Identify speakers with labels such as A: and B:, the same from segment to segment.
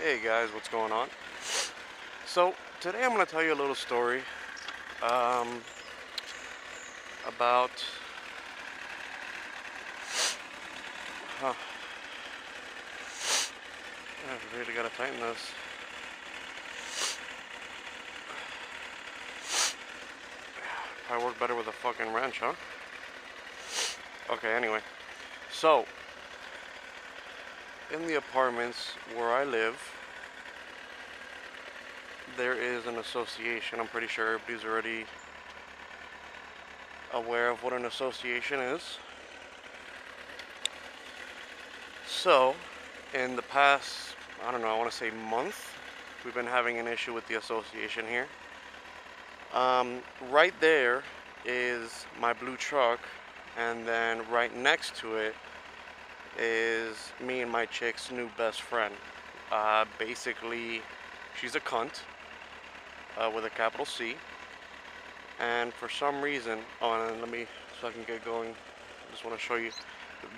A: Hey guys, what's going on? So today I'm going to tell you a little story um, about. Huh, I really gotta tighten this. Probably work better with a fucking wrench, huh? Okay, anyway. So in the apartments where I live, there is an association. I'm pretty sure everybody's already aware of what an association is. So, in the past, I don't know, I want to say month, we've been having an issue with the association here. Right there is my blue truck, and then right next to it is me and my chick's new best friend. Basically, she's a cunt with a capital C, and for some reason, and let me, so I can get going, I just want to show you.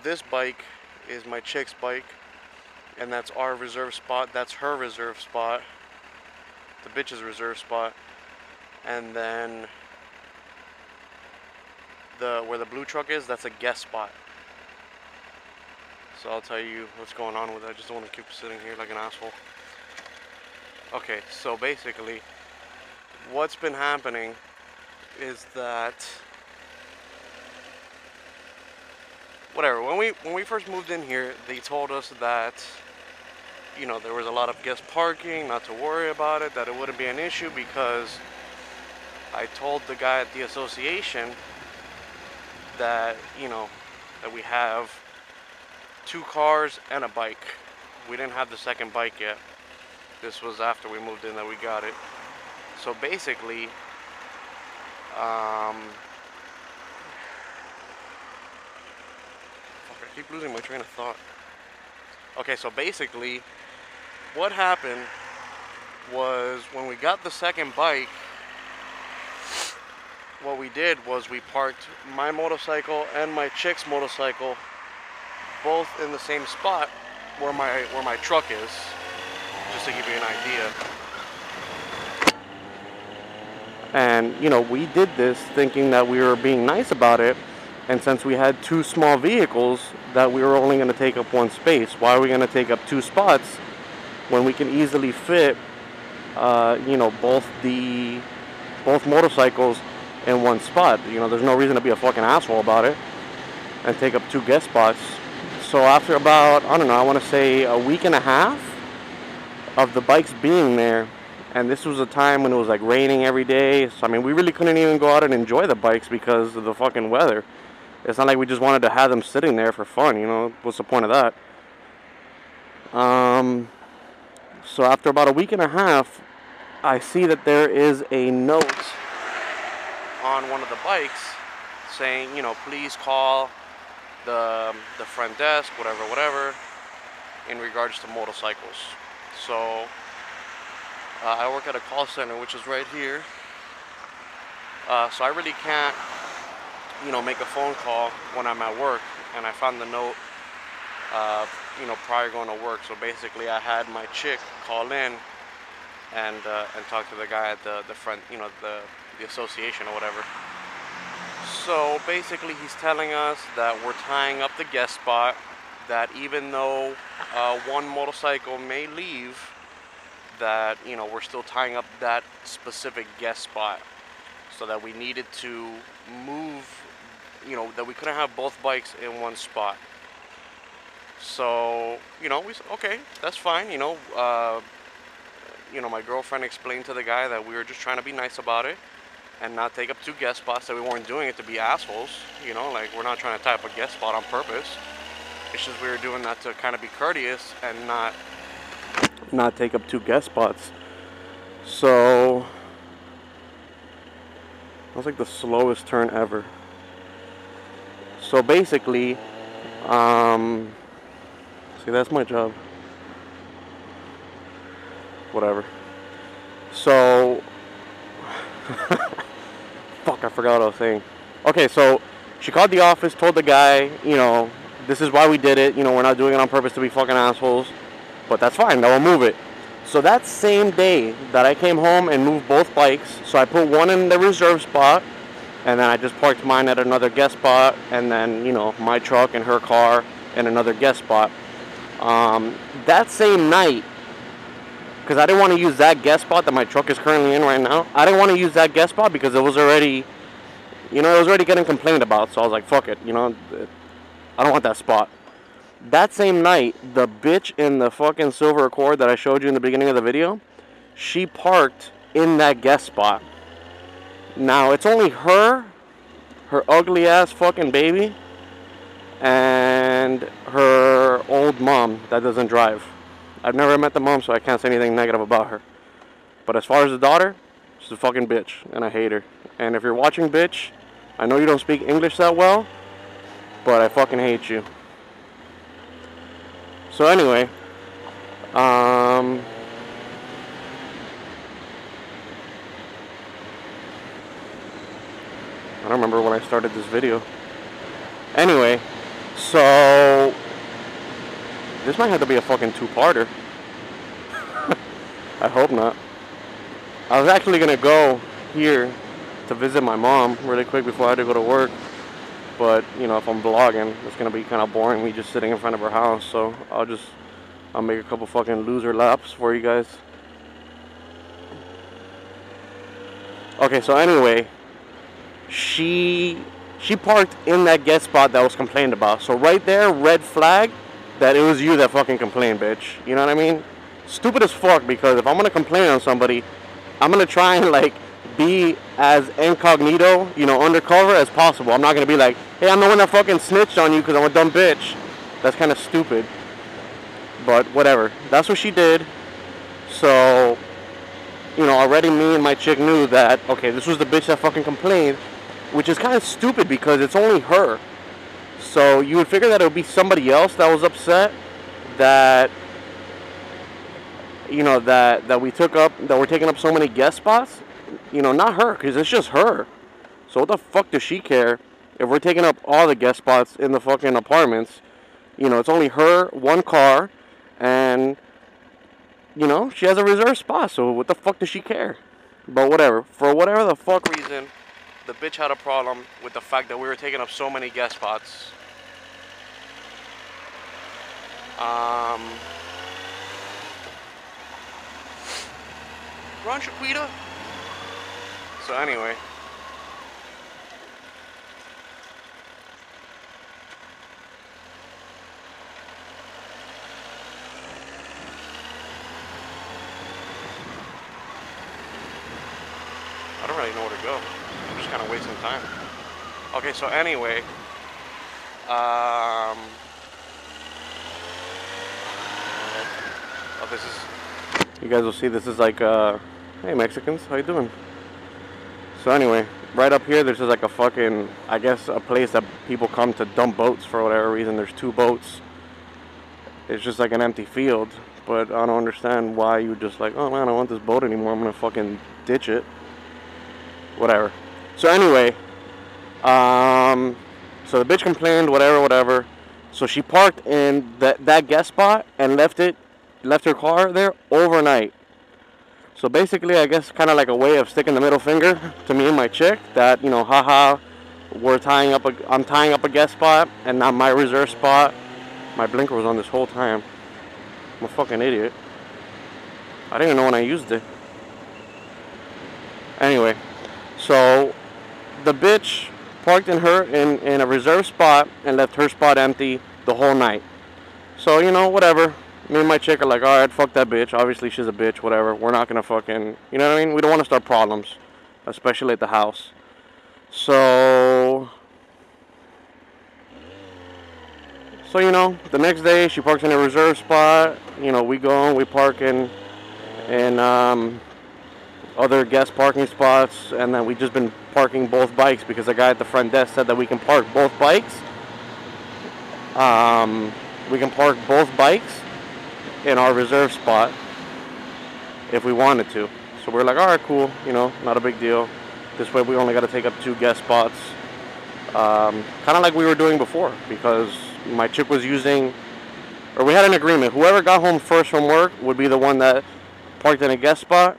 A: This bike is my chick's bike, and that's our reserve spot. That's her reserve spot, the bitch's reserve spot. And then where the blue truck is, that's a guest spot. So I'll tell you what's going on with it. I just don't want to keep sitting here like an asshole. Okay, so basically what's been happening is that whatever, when we first moved in here, they told us that, you know, there was a lot of guest parking, not to worry about it, that it wouldn't be an issue, because I told the guy at the association that, you know, that we have 2 cars and a bike. We didn't have the second bike yet. This was after we moved in that we got it. So basically, fuck, I keep losing my train of thought. Okay, so basically, what happened was when we got the second bike, what we did was we parked my motorcycle and my chick's motorcycle both in the same spot where my truck is, just to give you an idea. And you know, we did this thinking that we were being nice about it, and since we had 2 small vehicles, that we were only going to take up 1 space. Why are we going to take up 2 spots when we can easily fit you know, both motorcycles in 1 spot? You know, there's no reason to be a fucking asshole about it and take up 2 guest spots. So after about, I don't know, I want to say a week and a half of the bikes being there, and this was a time when it was like raining every day, so I mean, we really couldn't even go out and enjoy the bikes because of the fucking weather. It's not like we just wanted to have them sitting there for fun, you know, what's the point of that? So after about a week and a half, I see that there is a note on one of the bikes saying, you know, please call the front desk, whatever, in regards to motorcycles. So I work at a call center, which is right here. So I really can't, you know, make a phone call when I'm at work. And I found the note, you know, prior going to work. So basically, I had my chick call in and talk to the guy at the front, you know, the association or whatever. So basically, he's telling us that we're tying up the guest spot, that even though 1 motorcycle may leave, that, you know, we're still tying up that specific guest spot, so that we needed to move, you know, that we couldn't have both bikes in 1 spot. So, you know, we said, okay, that's fine, you know, my girlfriend explained to the guy that we were just trying to be nice about it and not take up 2 guest spots, that we weren't doing it to be assholes, you know, like, we're not trying to tie up a guest spot on purpose. It's just we were doing that to kind of be courteous and not take up 2 guest spots. So that was like the slowest turn ever. So basically, see, that's my job. Whatever. So fuck, I forgot what I was saying. Okay, so she called the office, told the guy, you know, this is why we did it. You know, we're not doing it on purpose to be fucking assholes. But that's fine, they'll move it. So that same day that I came home and moved both bikes, so I put one in the reserve spot, and then I just parked mine at another guest spot, and then, you know, my truck and her car in another guest spot. That same night, because I didn't want to use that guest spot that my truck is currently in right now. I didn't want to use that guest spot because it was already, you know, it was already getting complained about. So I was like, fuck it, you know, I don't want that spot. That same night, the bitch in the fucking silver Accord that I showed you in the beginning of the video, she parked in that guest spot. Now, it's only her ugly ass fucking baby, and her old mom that doesn't drive. I've never met the mom, so I can't say anything negative about her. But as far as the daughter, she's a fucking bitch, and I hate her. And if you're watching, bitch, I know you don't speak English that well, but I fucking hate you. So anyway, I don't remember when I started this video. Anyway, so this might have to be a fucking two-parter. I hope not. I was actually gonna go here to visit my mom really quick before I had to go to work. But, you know, if I'm vlogging, it's gonna be kind of boring me just sitting in front of her house. So I'll make a couple fucking loser laps for you guys. Okay, so anyway, she parked in that guest spot that was complained about. So right there, red flag that it was you that fucking complained, bitch. You know what I mean? Stupid as fuck, because if I'm gonna complain on somebody, I'm gonna try and like be as incognito, you know, undercover as possible. I'm not gonna be like, hey, I'm the one that fucking snitched on you because I'm a dumb bitch. That's kind of stupid. But whatever. That's what she did. So, you know, already me and my chick knew that, okay, this was the bitch that fucking complained, which is kind of stupid because it's only her. So you would figure that it would be somebody else that was upset that, you know, that we're taking up so many guest spots. You know, not her, because it's just her. So what the fuck does she care if we're taking up all the guest spots in the fucking apartments? You know, it's only her, one car, and, you know, she has a reserved spot, so what the fuck does she care? But whatever. For whatever the fuck reason, the bitch had a problem with the fact that we were taking up so many guest spots. Run, Shaquita. So anyway, I don't really know where to go. I'm just kind of wasting time. Okay, so anyway, oh, this is, you guys will see this is like, hey Mexicans, how you doing? So anyway, right up here, there's just like a fucking, I guess, a place that people come to dump boats for whatever reason. There's 2 boats. It's just like an empty field, but I don't understand why you just like, oh man, I don't want this boat anymore. I'm gonna fucking ditch it. Whatever. So anyway, so the bitch complained, whatever. So she parked in that guest spot and left her car there overnight. So basically, I guess kind of like a way of sticking the middle finger to me and my chick that, you know, haha, I'm tying up a guest spot and not my reserve spot. My blinker was on this whole time. I'm a fucking idiot. I didn't even know when I used it. Anyway, so the bitch parked in a reserved spot and left her spot empty the whole night. So, you know, whatever. Me and my chick are like, alright, fuck that bitch. Obviously, she's a bitch, whatever. We're not gonna fucking, you know what I mean? We don't want to start problems, especially at the house. So, you know, the next day, she parks in a reserve spot. You know, we go and we park in other guest parking spots. And then we just been parking both bikes because the guy at the front desk said that we can park both bikes. We can park both bikes in our reserve spot if we wanted to. So we're like, alright, cool, you know, not a big deal. This way we only got to take up 2 guest spots. Kind of like we were doing before, because my chick was using, or we had an agreement, whoever got home first from work would be the one that parked in a guest spot.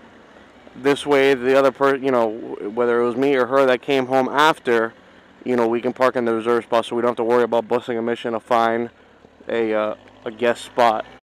A: This way, the other person, you know, whether it was me or her that came home after, you know, we can park in the reserve spot, so we don't have to worry about busting a mission to find a guest spot.